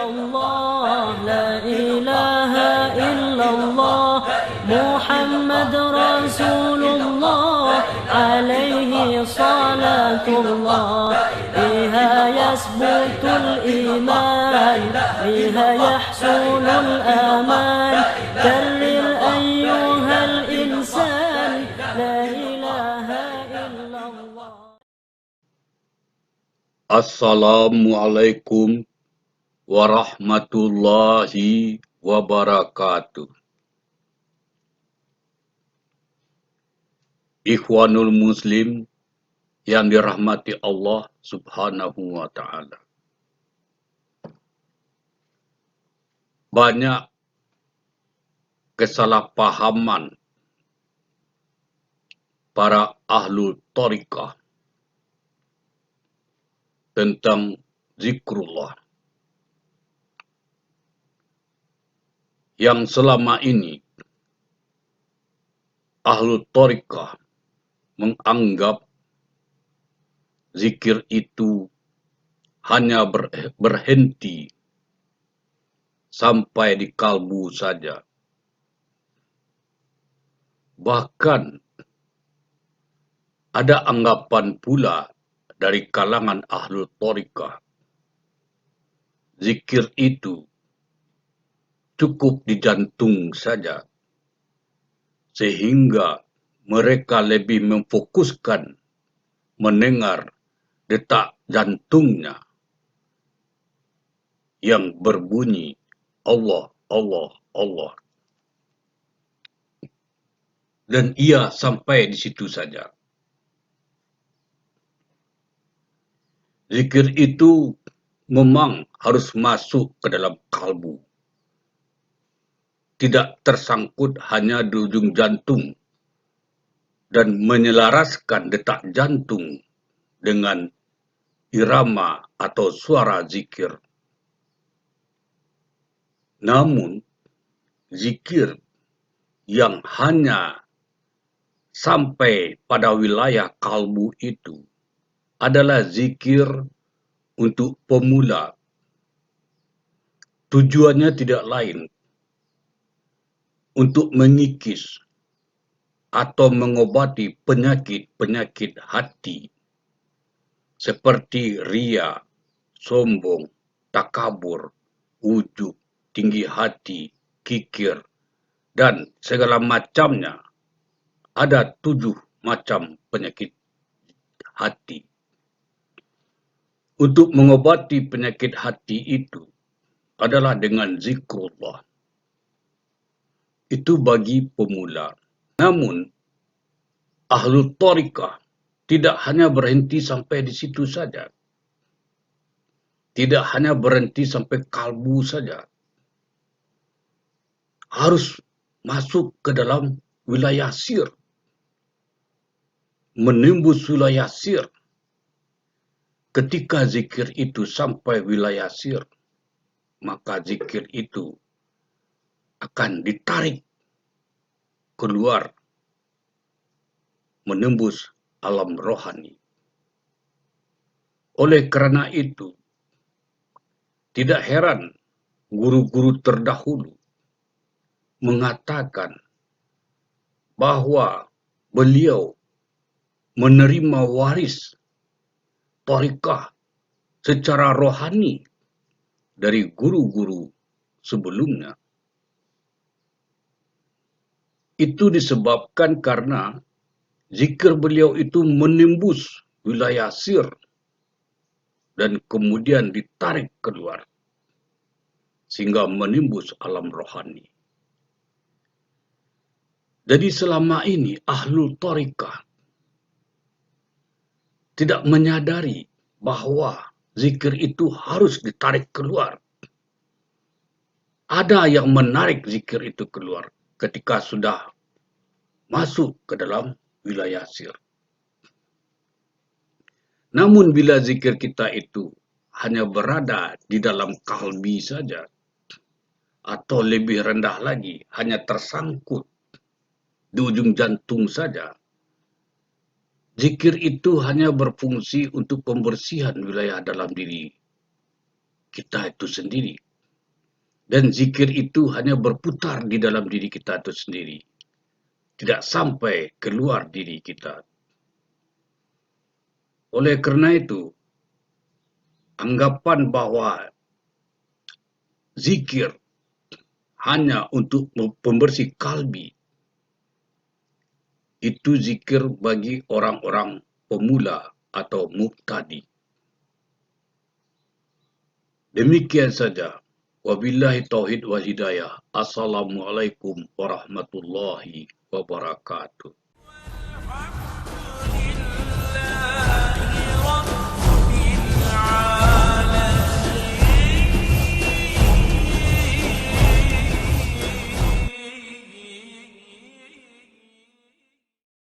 الله لا إله إلا الله محمد رسول الله عليه صلاة الله بها يثبت الإيمان بها يحصل الأمان كرر أيها الإنسان لا إله إلا الله. Assalamualaikum warahmatullahi wabarakatuh. Ikhwanul Muslim yang dirahmati Allah Subhanahu wa Ta'ala. Banyak kesalahpahaman para ahlul thariqah tentang zikrullah yang selama ini ahlul thariqah menganggap zikir itu hanya berhenti sampai di kalbu saja. Bahkan ada anggapan pula dari kalangan ahlul thariqah, zikir itu cukup di jantung saja, sehingga mereka lebih memfokuskan mendengar detak jantungnya yang berbunyi Allah, Allah, Allah. Dan ia sampai di situ saja. Zikir itu memang harus masuk ke dalam kalbu. Tidak tersangkut hanya di ujung jantung dan menyelaraskan detak jantung dengan irama atau suara zikir. Namun, zikir yang hanya sampai pada wilayah kalbu itu adalah zikir untuk pemula. Tujuannya tidak lain untuk mengikis atau mengobati penyakit-penyakit hati seperti ria, sombong, takabur, ujub, tinggi hati, kikir, dan segala macamnya. Ada 7 macam penyakit hati. Untuk mengobati penyakit hati itu adalah dengan zikrullah. Itu bagi pemula. Namun, ahlul thariqah tidak hanya berhenti sampai di situ saja. Tidak hanya berhenti sampai kalbu saja. Harus masuk ke dalam wilayah sir. Menembus wilayah sir. Ketika zikir itu sampai wilayah sir, maka zikir itu akan ditarik keluar menembus alam rohani. Oleh kerana itu, tidak heran guru-guru terdahulu mengatakan bahwa beliau menerima waris thariqah secara rohani dari guru-guru sebelumnya. Itu disebabkan karena zikir beliau itu menembus wilayah sir dan kemudian ditarik keluar sehingga menembus alam rohani. Jadi selama ini ahlul thariqah tidak menyadari bahwa zikir itu harus ditarik keluar. Ada yang menarik zikir itu keluar ketika sudah masuk ke dalam wilayah sir. Namun bila zikir kita itu hanya berada di dalam kalbi saja, atau lebih rendah lagi, hanya tersangkut di ujung jantung saja, zikir itu hanya berfungsi untuk pembersihan wilayah dalam diri kita itu sendiri. Dan zikir itu hanya berputar di dalam diri kita itu sendiri. Tidak sampai keluar diri kita. Oleh kerana itu, anggapan bahawa zikir hanya untuk pembersih kalbi, itu zikir bagi orang-orang pemula atau mubtadi. Demikian saja. Wabillahi tauhid wal hidayah. Assalamualaikum warahmatullahi wabarakatuh.